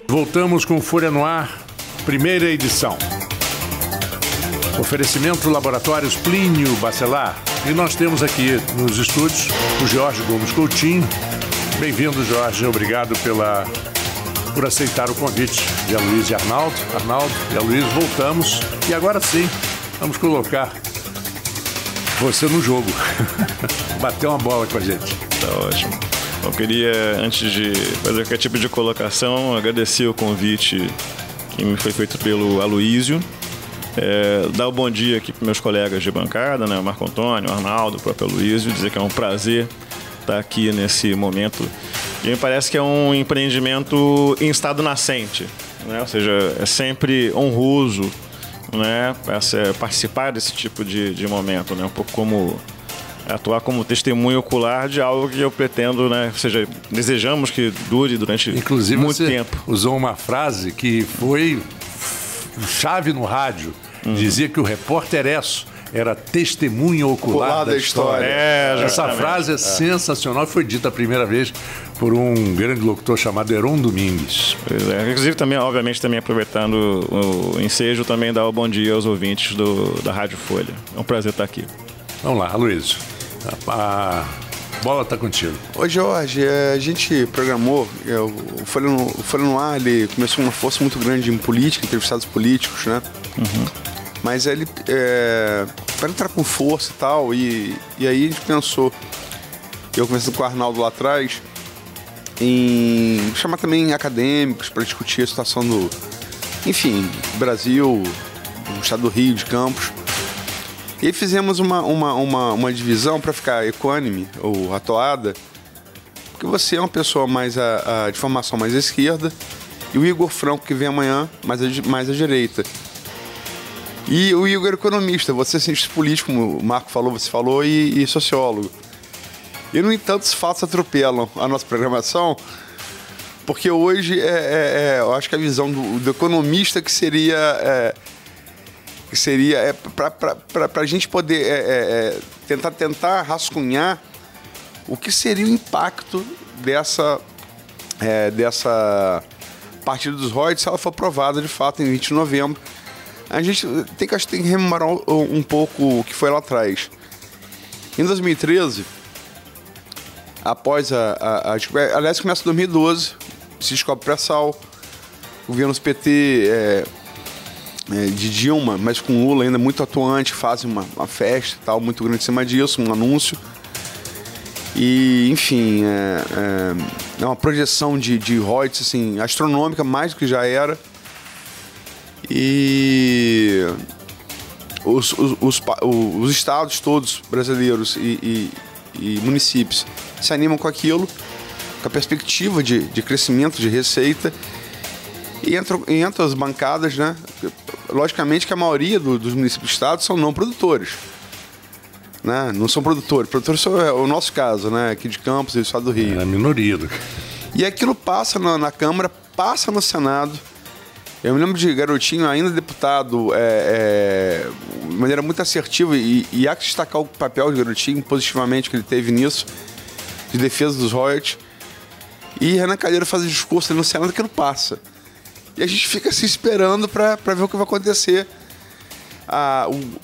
Voltamos com Folha no Ar, primeira edição. Oferecimento Laboratórios Plínio Bacelar. E nós temos aqui nos estúdios o Jorge Gomes Coutinho. Bem-vindo, Jorge. Obrigado por aceitar o convite de Aloysio e Arnaldo. Arnaldo e Aloysio, voltamos. E agora sim, vamos colocar você no jogo. Bater uma bola com a gente. Tá ótimo. Eu queria, antes de fazer qualquer tipo de colocação, agradecer o convite que me foi feito pelo Aloysio. Dar o bom dia aqui para meus colegas de bancada, né? O Marco Antônio, o Arnaldo, o próprio Aloysio, dizer que é um prazer estar aqui nesse momento. E me parece que é um empreendimento em estado nascente, né? Ou seja, é sempre honroso, né? Participar desse tipo de momento, né? Um pouco como atuar como testemunho ocular de algo que eu pretendo, né? Ou seja, desejamos que dure durante muito tempo. Usou uma frase que foi chave no rádio. Dizia que o repórter era testemunha ocular da história. Essa frase é sensacional. Foi dita a primeira vez por um grande locutor chamado Heron Domingues. Pois é. Inclusive, também, obviamente, também aproveitando o ensejo, também dar o bom dia aos ouvintes da Rádio Folha. É um prazer estar aqui. Vamos lá, Aloysio. A bola está contigo. Ô Jorge, a gente programou, o Folha no Ar, ele começou uma força muito grande em política, entrevistados políticos, né? Mas ele, para entrar com força e tal, e aí a gente pensou, eu conversando com o Arnaldo lá atrás, em chamar também acadêmicos para discutir a situação do, enfim, Brasil, do estado do Rio, de Campos. E aí fizemos uma divisão para ficar equânime ou atoada, porque você é uma pessoa mais de formação mais à esquerda, e o Igor Franco, que vem amanhã, mais à direita. E o Igor é economista, você é cientista político, como o Marco falou, você falou, e sociólogo. E, no entanto, os fatos atropelam a nossa programação, porque hoje eu acho que a visão do economista que seria para a gente poder tentar rascunhar o que seria o impacto dessa partida dos royalties se ela for aprovada de fato em 20 de novembro. A gente tem que rememorar um pouco o que foi lá atrás. Em 2013, após aliás, começa em 2012, se descobre pré-sal, governos PT de Dilma, mas com Lula ainda muito atuante, fazem uma festa e tal, muito grande em cima disso, um anúncio. E, enfim, é uma projeção de royalties assim, astronômica, mais do que já era. E os estados todos brasileiros e municípios se animam com aquilo, com a perspectiva de crescimento de receita. E entram as bancadas, né? Logicamente que a maioria dos municípios e estados são não produtores, né? Não são produtores. Produtores é o nosso caso, né? Aqui de Campos e do estado do Rio. É a minoria. E aquilo passa na Câmara, passa no Senado. Eu me lembro de garotinho, ainda deputado, de maneira muito assertiva, e há que destacar o papel de garotinho positivamente que ele teve nisso, de defesa dos royalties. E Renan Calheiro faz o discurso ali no Senado, que não passa. E a gente fica se esperando para ver o que vai acontecer.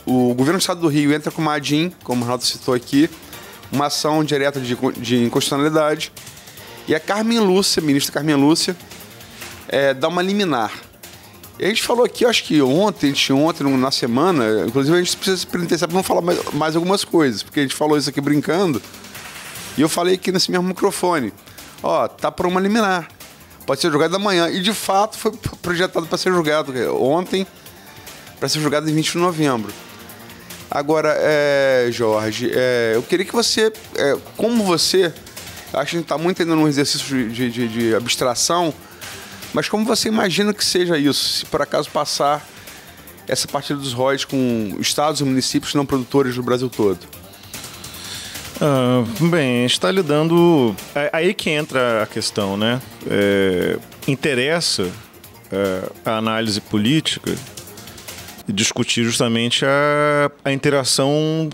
O governo do estado do Rio entra com uma ADIM, como o Ronaldo citou aqui, uma ação direta de inconstitucionalidade, e a Carmen Lúcia, a ministra Carmen Lúcia, dá uma liminar. E a gente falou aqui, acho que ontem, na semana, inclusive a gente precisa se penitenciar para não falar mais algumas coisas, porque a gente falou isso aqui brincando, e eu falei aqui nesse mesmo microfone, tá por uma liminar, pode ser julgado amanhã, e de fato foi projetado para ser julgado ontem, para ser julgado em 20 de novembro. Agora, Jorge, eu queria que você, como você, acho que a gente está muito ainda num exercício de abstração, mas como você imagina que seja isso, se por acaso passar essa partida dos royalties com estados e municípios não produtores do Brasil todo? Bem, a gente está lidando... Aí que entra a questão, né? Interessa a análise política e discutir justamente a interação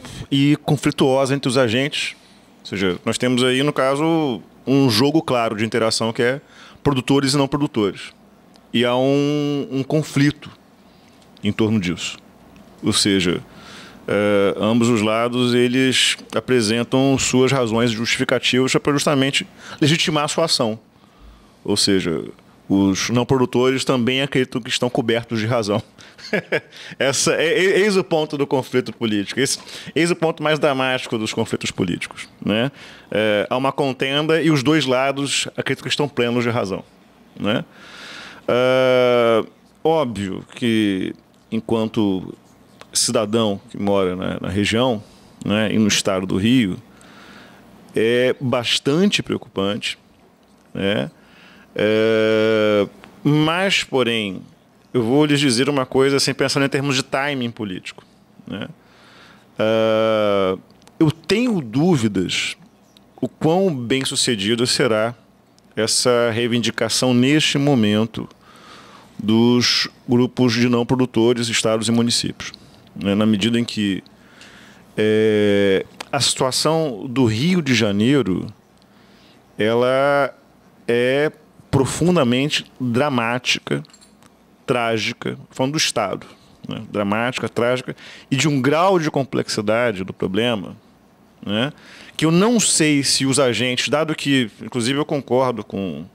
conflituosa entre os agentes. Ou seja, nós temos aí, no caso, um jogo claro de interação que é produtores e não produtores. E há um conflito em torno disso. Ou seja, ambos os lados eles apresentam suas razões justificativas para justamente legitimar a sua ação. Ou seja, os não produtores também acreditam que estão cobertos de razão. Eis o ponto do conflito político. Eis o ponto mais dramático dos conflitos políticos, né? Há uma contenda e os dois lados acreditam que estão plenos de razão, né? Óbvio que, enquanto cidadão que mora na região, né, e no estado do Rio, é bastante preocupante, né? Mas, porém, eu vou lhes dizer uma coisa, assim, pensando em termos de timing político, né? Eu tenho dúvidas o quão bem-sucedida será essa reivindicação neste momento dos grupos de não produtores, estados e municípios, né? Na medida em que a situação do Rio de Janeiro ela é profundamente dramática, trágica, falando do Estado, né? Dramática, trágica, e de um grau de complexidade do problema, né? Que eu não sei se os agentes, dado que, inclusive, eu concordo com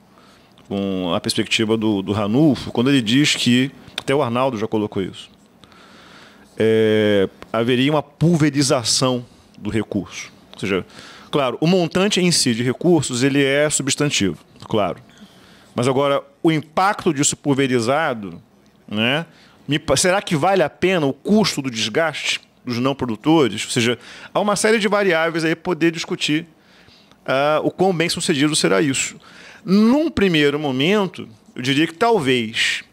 a perspectiva do Ranulfo, quando ele diz que, até o Arnaldo já colocou isso, haveria uma pulverização do recurso. Ou seja, claro, o montante em si de recursos ele é substantivo, claro. Mas agora, o impacto disso pulverizado, né, será que vale a pena o custo do desgaste dos não produtores? Ou seja, há uma série de variáveis aí para poder discutir o quão bem sucedido será isso. Num primeiro momento, eu diria que talvez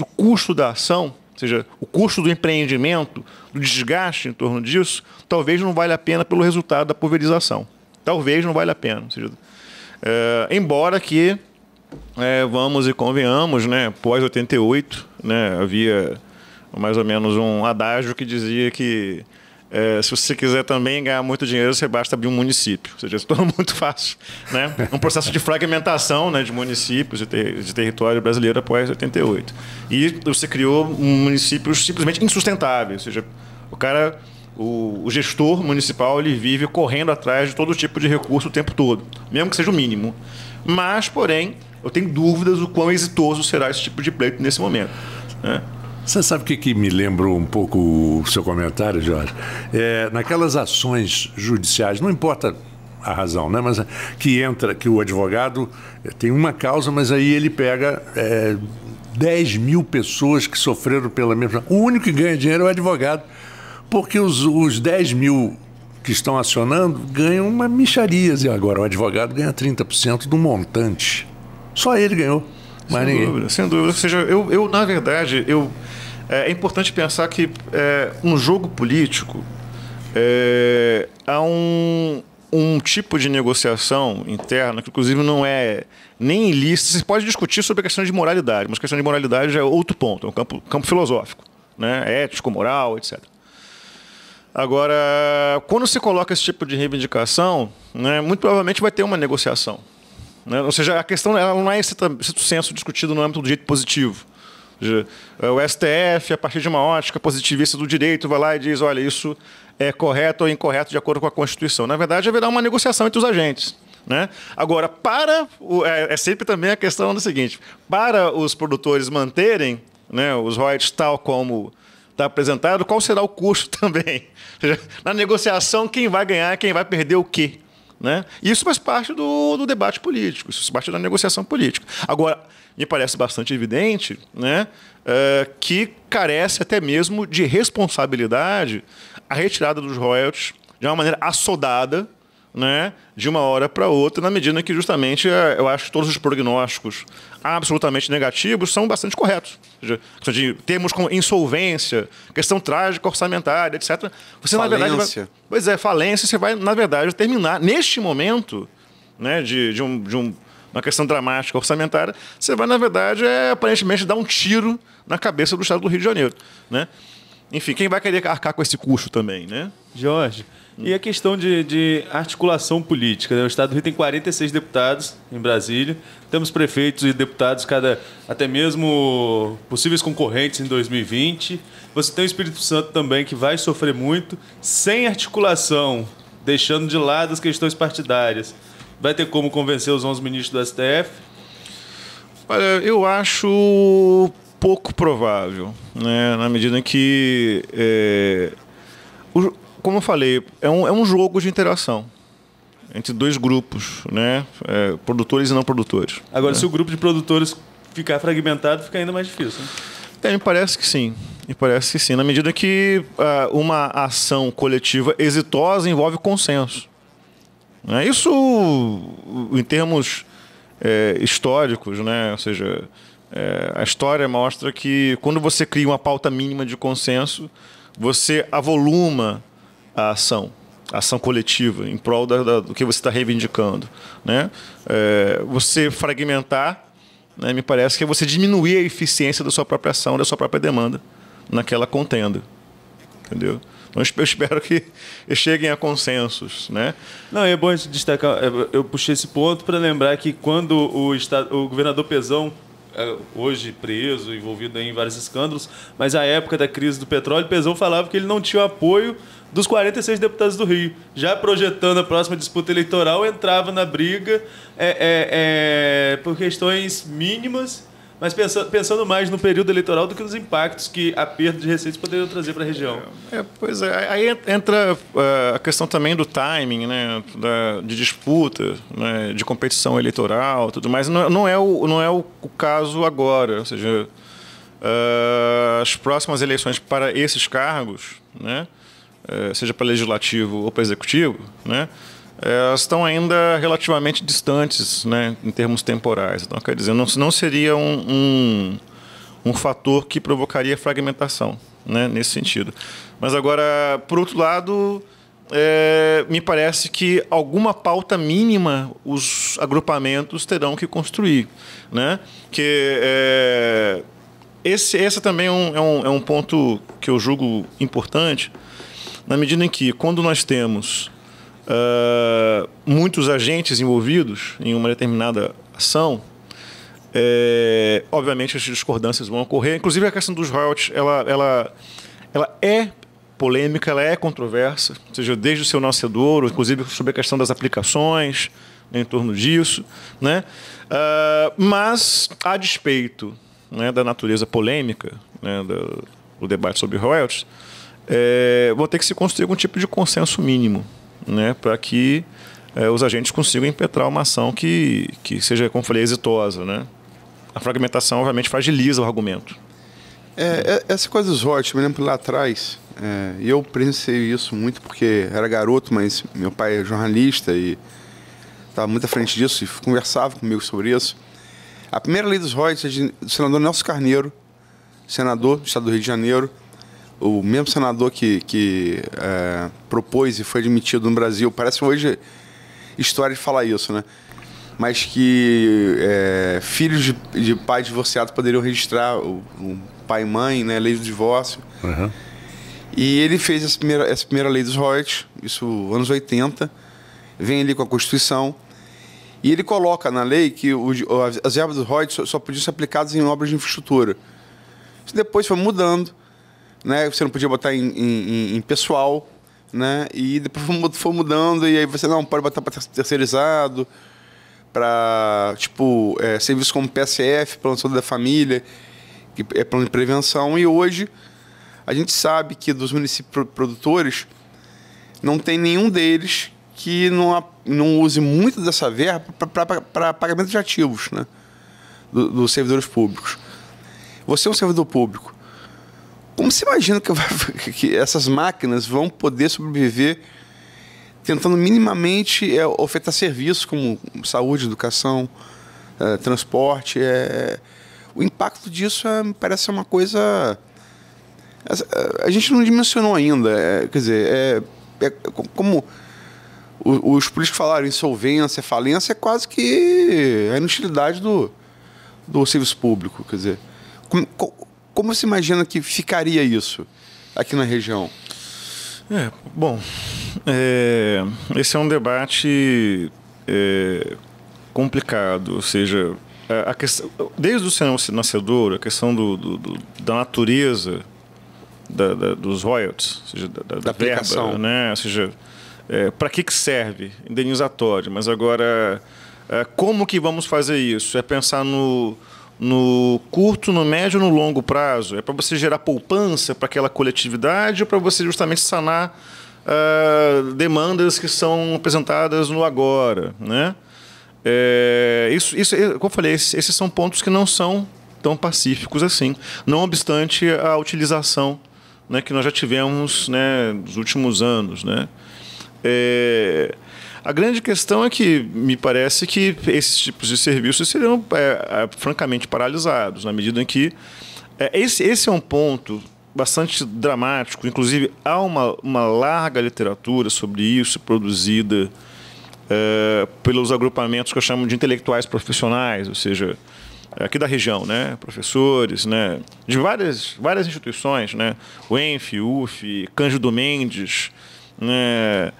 o custo da ação, ou seja, o custo do empreendimento, do desgaste em torno disso, talvez não valha a pena pelo resultado da pulverização. Talvez não valha a pena. Ou seja, embora que, vamos e convenhamos, né, pós-88, né, havia mais ou menos um adágio que dizia que se você quiser também ganhar muito dinheiro, você basta abrir um município. Ou seja, se torna muito fácil, né? Um processo de fragmentação, né, de municípios, de território brasileiro após 88. E você criou municípios simplesmente insustentáveis. Ou seja, o gestor municipal ele vive correndo atrás de todo tipo de recurso o tempo todo, mesmo que seja o mínimo. Mas, porém, eu tenho dúvidas do quão exitoso será esse tipo de pleito nesse momento, né? Você sabe o que me lembrou um pouco o seu comentário, Jorge? Naquelas ações judiciais, não importa a razão, né? Mas que o advogado tem uma causa, mas aí ele pega 10 mil pessoas que sofreram pela mesma... O único que ganha dinheiro é o advogado, porque os 10 mil que estão acionando ganham uma mixaria. E agora o advogado ganha 30% do montante. Só ele ganhou. Mas sem dúvida. Ou seja, eu na verdade, é importante pensar que um jogo político há um tipo de negociação interna que, inclusive, não é nem ilícita. Você pode discutir sobre a questão de moralidade, mas a questão de moralidade já é outro ponto, é um campo filosófico, né? Ético, moral, etc. Agora, quando se coloca esse tipo de reivindicação, né, muito provavelmente vai ter uma negociação. Ou seja, a questão ela não é esse senso discutido no âmbito do direito positivo. O STF, a partir de uma ótica positivista do direito, vai lá e diz, olha, isso é correto ou incorreto de acordo com a Constituição. Na verdade, haverá uma negociação entre os agentes, né? Agora, é sempre também a questão do seguinte, para os produtores manterem, né, os royalties tal como está apresentado, qual será o custo também? Ou seja, na negociação, quem vai ganhar, quem vai perder o quê? Né? Isso faz parte do debate político, isso faz parte da negociação política. Agora, me parece bastante evidente, né, que carece até mesmo de responsabilidade a retirada dos royalties de uma maneira assodada, né, de uma hora para outra, na medida que justamente eu acho que todos os prognósticos absolutamente negativos são bastante corretos. Ou seja, de termos como insolvência, questão trágica orçamentária, etc. Você, falência. Na verdade, falência, você vai, na verdade, terminar, neste momento, né, de uma questão dramática orçamentária, você vai, na verdade, aparentemente dar um tiro na cabeça do Estado do Rio de Janeiro, né? Enfim, quem vai querer arcar com esse custo também, né? Jorge, E a questão de articulação política, né? O Estado do Rio tem 46 deputados em Brasília, temos prefeitos e deputados, até mesmo possíveis concorrentes em 2020. Você tem o Espírito Santo também, que vai sofrer muito, sem articulação, deixando de lado as questões partidárias. Vai ter como convencer os 11 ministros do STF? Olha, eu acho pouco provável, né? Na medida em que, como eu falei, é um jogo de interação entre dois grupos, né? Produtores e não produtores. Agora, né? Se o grupo de produtores ficar fragmentado, fica ainda mais difícil, né? Me parece que sim. Me parece que sim. Na medida que uma ação coletiva exitosa envolve consenso. Né? Isso, em termos históricos, né? Ou seja, a história mostra que quando você cria uma pauta mínima de consenso, você avoluma a ação coletiva em prol do que você está reivindicando. Né? Você fragmentar, né, me parece que é você diminuir a eficiência da sua própria ação, da sua própria demanda naquela contenda. Entendeu? Então, eu espero que cheguem a consensos. Né? Não, é bom destacar, eu puxei esse ponto para lembrar que quando o governador Pezão, hoje preso, envolvido em vários escândalos, mas à época da crise do petróleo, Pezão falava que ele não tinha o apoio dos 46 deputados do Rio. Já projetando a próxima disputa eleitoral, entrava na briga por questões mínimas, mas pensando mais no período eleitoral do que nos impactos que a perda de receitas poderia trazer para a região. Pois é. Aí entra a questão também do timing, né, de disputa, né, de competição eleitoral, tudo mais. Não é o caso agora. Ou seja, as próximas eleições para esses cargos, né, seja para legislativo ou para executivo, né, elas estão ainda relativamente distantes, né, em termos temporais. Então, quer dizer, não seria um fator que provocaria fragmentação, né, nesse sentido. Mas agora, por outro lado, me parece que alguma pauta mínima os agrupamentos terão que construir. Né? Que esse também é um ponto que eu julgo importante, na medida em que, quando nós temos muitos agentes envolvidos em uma determinada ação, obviamente as discordâncias vão ocorrer. Inclusive a questão dos royalties, ela é polêmica, ela é controversa, ou seja, desde o seu nascedouro, inclusive sobre a questão das aplicações, né, em torno disso, né? Mas, a despeito, né, da natureza polêmica, né, do debate sobre royalties, vão ter que se construir algum tipo de consenso mínimo, né, para que os agentes consigam impetrar uma ação que seja, como falei, exitosa. Né? A fragmentação, obviamente, fragiliza o argumento. Essa coisa dos royalties, me lembro lá atrás, eu presenciei isso muito porque era garoto, mas meu pai é jornalista e estava muito à frente disso e conversava comigo sobre isso. A primeira lei dos royalties é do senador Nelson Carneiro, senador do estado do Rio de Janeiro, o mesmo senador que propôs e foi admitido no Brasil. Parece hoje história de falar isso, né? Mas que filhos de pais divorciados poderiam registrar o pai e mãe, né? Lei do divórcio. Uhum. E ele fez essa primeira lei dos royalties, isso anos 80, vem ali com a Constituição, e ele coloca na lei que as verbas dos royalties só podiam ser aplicadas em obras de infraestrutura. Isso depois foi mudando, né? Você não podia botar em pessoal, né? E depois foi mudando, e aí você não pode botar para terceirizado, para serviços como PSF, Plano de Saúde da Família, que é plano de prevenção. E hoje a gente sabe que dos municípios produtores não tem nenhum deles que não use muito dessa verba para pagamento de ativos, né? Dos servidores públicos. Você é um servidor público. Como você imagina que essas máquinas vão poder sobreviver tentando minimamente ofertar serviços como saúde, educação, transporte? O impacto disso me parece ser uma coisa... A gente não dimensionou ainda. Quer dizer, como os políticos falaram, insolvência, falência, é quase que a inutilidade do serviço público. Quer dizer, como você imagina que ficaria isso aqui na região? Bom, esse é um debate complicado, ou seja, a questão, desde o cinema nascedor, a questão da natureza dos royalties, ou seja, da verba, né? Ou seja, para que serve indenizatório, mas agora como que vamos fazer isso? É pensar no curto, no médio e no longo prazo? É para você gerar poupança para aquela coletividade ou para você justamente sanar demandas que são apresentadas no agora, né? Como eu falei, esses são pontos que não são tão pacíficos assim, não obstante a utilização, né, que nós já tivemos, né, nos últimos anos, né? A grande questão é que me parece que esses tipos de serviços seriam francamente paralisados, na medida em que esse é um ponto bastante dramático. Inclusive, há uma larga literatura sobre isso produzida pelos agrupamentos que eu chamo de intelectuais profissionais, ou seja, aqui da região, né, professores, né, de várias instituições, né, o ENF, UF, Cândido Mendes, né,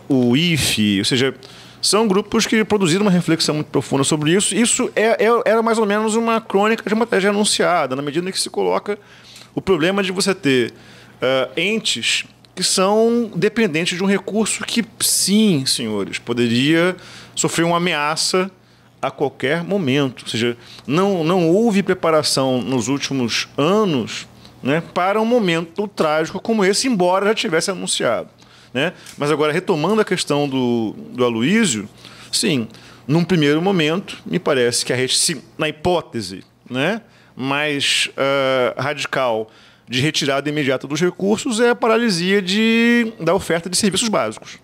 o IFE, ou seja, são grupos que produziram uma reflexão muito profunda sobre isso. Isso era mais ou menos uma crônica de uma tragédia anunciada, na medida em que se coloca o problema de você ter entes que são dependentes de um recurso que, sim, senhores, poderia sofrer uma ameaça a qualquer momento. Ou seja, não houve preparação nos últimos anos, né, para um momento trágico como esse, embora já tivesse anunciado, né? Mas agora, retomando a questão do Aloysio, sim, num primeiro momento, me parece que na hipótese, né, mais radical de retirada imediata dos recursos é a paralisia da oferta de serviços básicos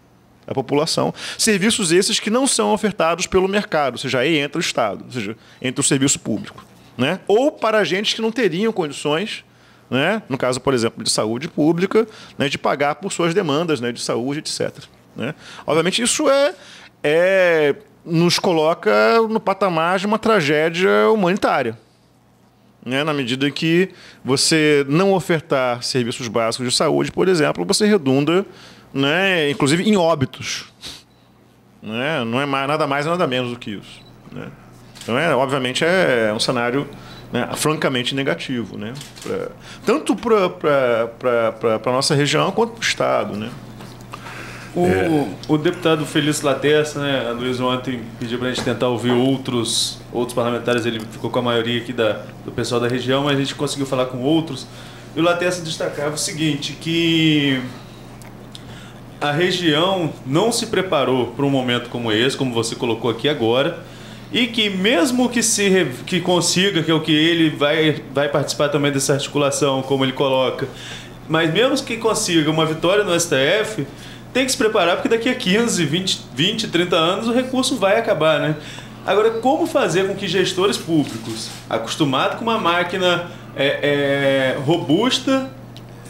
à população. Serviços esses que não são ofertados pelo mercado, ou seja, aí entra o Estado, ou seja, entra o serviço público, né? Ou para agentes que não teriam condições, né, no caso, por exemplo, de saúde pública, né, de pagar por suas demandas, né, de saúde, etc. Né? Obviamente, isso nos coloca no patamar de uma tragédia humanitária, né, na medida em que você não ofertar serviços básicos de saúde, por exemplo, você redunda, né, inclusive em óbitos. Né? Não é nada mais nada menos do que isso. Né? Então, obviamente, é um cenário, né, francamente negativo, né? Tanto para a nossa região quanto para o Estado. Né? O deputado Felício Laterça, né, a Luiz ontem pediu para a gente tentar ouvir outros parlamentares, ele ficou com a maioria aqui do pessoal da região, mas a gente conseguiu falar com outros. E o Laterça destacava o seguinte, que a região não se preparou para um momento como esse, como você colocou aqui agora, e que mesmo que consiga, que é o que ele vai participar também dessa articulação, como ele coloca, mas mesmo que consiga uma vitória no STF, tem que se preparar, porque daqui a 15, 20, 30 anos o recurso vai acabar, né? Agora, como fazer com que gestores públicos, acostumados com uma máquina robusta,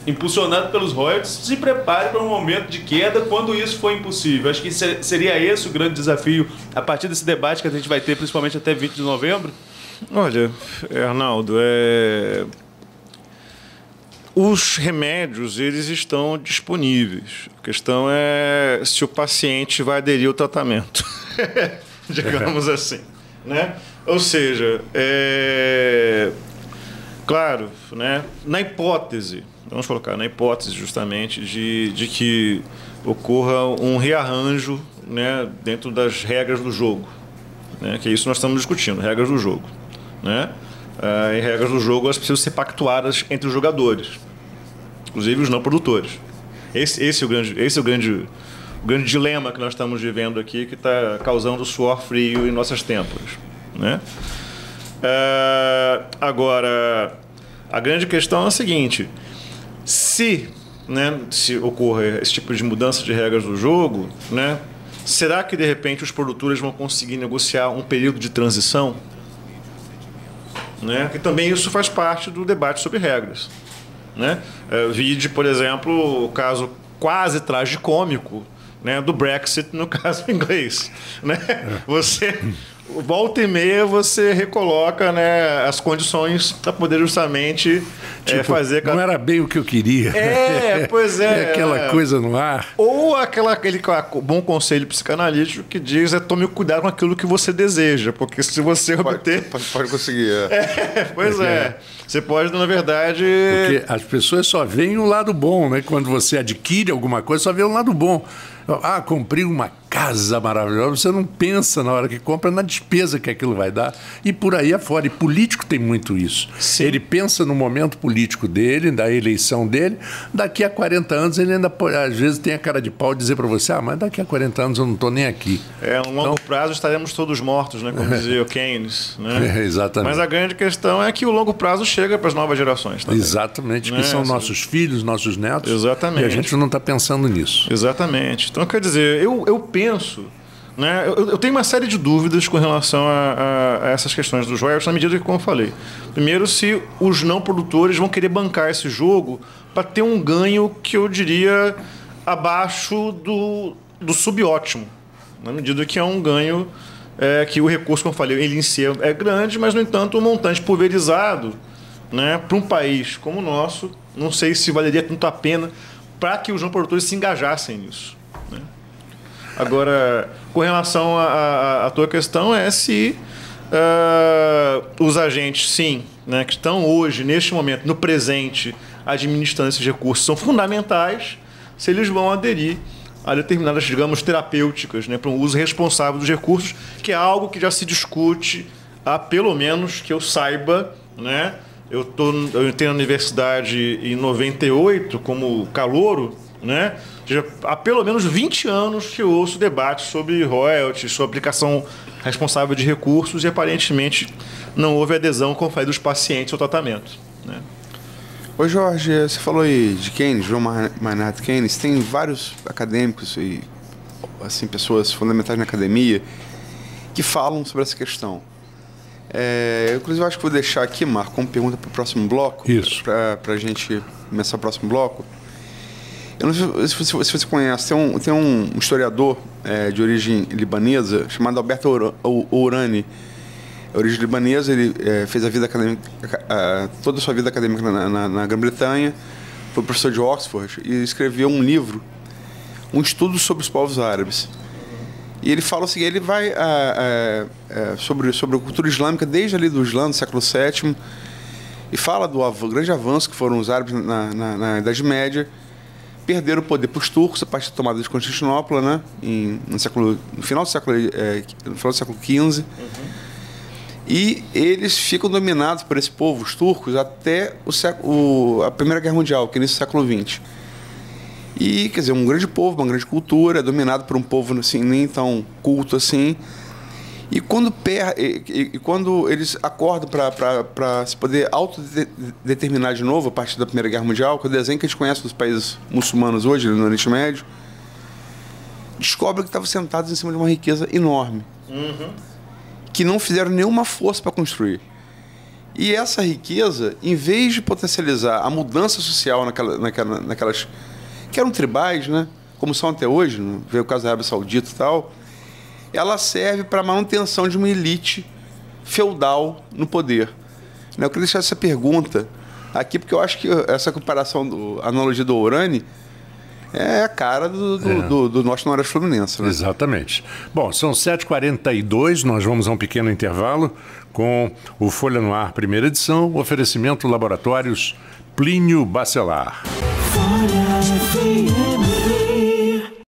impulsionado pelos royalties, se preparem para um momento de queda quando isso for impossível? Acho que seria esse o grande desafio a partir desse debate que a gente vai ter, principalmente até 20 de novembro? Olha, Arnaldo, os remédios, eles estão disponíveis. A questão é se o paciente vai aderir ao tratamento, digamos assim, né? Ou seja, claro, né? Na hipótese, vamos colocar, na hipótese justamente de que ocorra um rearranjo, né, dentro das regras do jogo, né? Que é isso que nós estamos discutindo, regras do jogo, né? E regras do jogo, elas precisam ser pactuadas entre os jogadores, inclusive os não produtores. Esse é o grande dilema que nós estamos vivendo aqui, que está causando suor frio em nossas têmporas, né? Agora, a grande questão é a seguinte: se ocorrer esse tipo de mudança de regras do jogo, né, será que de repente os produtores vão conseguir negociar um período de transição? Né? Que também isso faz parte do debate sobre regras. Né? Vide, por exemplo, o caso quase tragicômico, né, do Brexit no caso inglês. Né? Você, volta e meia, você recoloca, né, as condições para poder justamente Tipo, fazer não era bem o que eu queria. Pois é. Aquela coisa no ar. Ou aquele bom conselho psicanalítico que diz tome cuidado com aquilo que você deseja, porque se você obter... Pode conseguir. Pois é. Você pode, na verdade... Porque as pessoas só veem o lado bom, né? Quando você adquire alguma coisa, só vê o lado bom. Ah, comprei uma casa maravilhosa. Você não pensa na hora que compra na despesa que aquilo vai dar. E por aí afora. E político tem muito isso. Sim. Ele pensa no momento político dele, da eleição dele. Daqui a 40 anos ele ainda, às vezes, tem a cara de pau de dizer para você, mas daqui a 40 anos eu não estou nem aqui. No longo prazo estaremos todos mortos, né? Como dizia o Keynes. Né? Exatamente. Mas a grande questão é que o longo prazo chega para as novas gerações também. Exatamente, que são nossos filhos, nossos netos. Exatamente. E a gente não está pensando nisso. Exatamente. Então, quer dizer, eu penso, né, eu tenho uma série de dúvidas com relação a essas questões dos royalties, na medida que, como eu falei, primeiro, se os não produtores vão querer bancar esse jogo para ter um ganho que eu diria abaixo do subótimo, na medida que é um ganho que o recurso, como eu falei, ele em si é grande, mas, no entanto, o montante pulverizado, né, para um país como o nosso, não sei se valeria tanto a pena para que os não produtores se engajassem nisso. Né? Agora, com relação à tua questão, é se os agentes, sim, né, que estão hoje, neste momento, no presente, administrando esses recursos, são fundamentais, se eles vão aderir a determinadas, digamos, terapêuticas, né, para um uso responsável dos recursos, que é algo que já se discute há, pelo menos, que eu saiba, né? Eu entrei na universidade em 98 como calouro, né? Já há pelo menos 20 anos que eu ouço debates sobre royalties, sobre aplicação responsável de recursos e aparentemente não houve adesão, como falei, dos pacientes ao tratamento. Né? Ô Jorge, você falou aí de Keynes, John Maynard Keynes, tem vários acadêmicos e assim, pessoas fundamentais na academia que falam sobre essa questão. Inclusive, eu acho que vou deixar aqui, Marco, como pergunta para o próximo bloco. Isso. Para a gente começar o próximo bloco. Eu não sei se você conhece, tem um historiador de origem libanesa chamado Alberto Ourani. Origem libanesa, ele fez a vida acadêmica, toda a sua vida acadêmica na Grã-Bretanha, foi professor de Oxford e escreveu um livro, um estudo sobre os povos árabes. E ele fala o seguinte, ele vai sobre a cultura islâmica desde ali do Islã, do século VII, e fala do grande avanço que foram os árabes na Idade Média, perderam o poder para os turcos a partir da tomada de Constantinopla, né, no final do século XV. E eles ficam dominados por esse povo, os turcos, até a Primeira Guerra Mundial, que é início do século XX. E, quer dizer, um grande povo, uma grande cultura, dominado por um povo assim, nem tão culto assim. E quando eles acordam para se poder autodeterminar de novo a partir da Primeira Guerra Mundial, que é o desenho que a gente conhece dos países muçulmanos hoje, no Oriente Médio, descobrem que estavam sentados em cima de uma riqueza enorme, que não fizeram nenhuma força para construir. E essa riqueza, em vez de potencializar a mudança social naquelas que eram tribais, né, como são até hoje, né, veio o caso da Arábia Saudita e tal, ela serve para a manutenção de uma elite feudal no poder. Eu queria deixar essa pergunta aqui, porque eu acho que essa comparação, a analogia do Ourani, é a cara do nosso Noroeste Fluminense. Né? Exatamente. Bom, são 7h42, nós vamos a um pequeno intervalo com o Folha no Ar, primeira edição, oferecimento Laboratórios Plínio Bacelar.